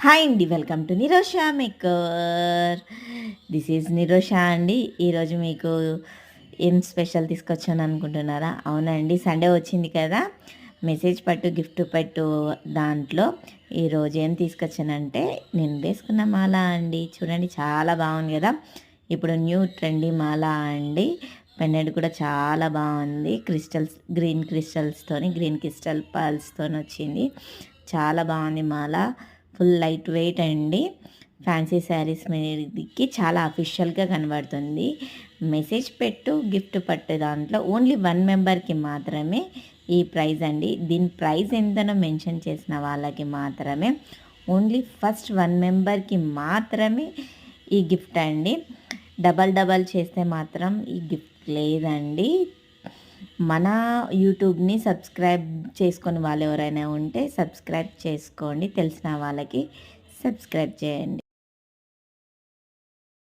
Hi అండి. Welcome to Nirosha maker. This is Nirosha అండి. ఈరోజు మీకు ఏం స్పెషల్ తీసుకొచ్చాను అనుకుంటున్నారా? అవునండి, సండే వచ్చింది కదా! మెసేజ్ పట్టు గిఫ్ట్ పెట్టు దాంట్లో ఈరోజు ఏం తీసుకొచ్చానంటే నేను వేసుకున్న మాల అండి. చూడండి, చాలా బాగుంది కదా! ఇప్పుడు న్యూ ట్రెండీ మాల అండి. పెన్నెట్ కూడా చాలా బాగుంది. క్రిస్టల్స్, గ్రీన్ క్రిస్టల్స్తోని, గ్రీన్ క్రిస్టల్ పర్ల్స్తోని వచ్చింది. చాలా బాగుంది మాల. ఫుల్ లైట్ వెయిట్ అండి. ఫ్యాన్సీ శారీస్ మీదకి చాలా అఫీషియల్గా కనబడుతుంది. మెసేజ్ పెట్టు గిఫ్ట్ పట్టు దాంట్లో ఓన్లీ 1 మెంబర్కి మాత్రమే ఈ ప్రైజ్ అండి. దీని ప్రైజ్ ఎంతనో మెన్షన్ చేసిన వాళ్ళకి మాత్రమే, ఓన్లీ ఫస్ట్ 1 మెంబర్కి మాత్రమే ఈ గిఫ్ట్ అండి. డబల్ చేస్తే మాత్రం ఈ గిఫ్ట్ లేదండి. మన యూట్యూబ్ని సబ్స్క్రైబ్ చేసుకొని వాళ్ళు ఎవరైనా ఉంటే సబ్స్క్రైబ్ చేసుకోండి. తెలిసిన వాళ్ళకి సబ్స్క్రైబ్ చేయండి.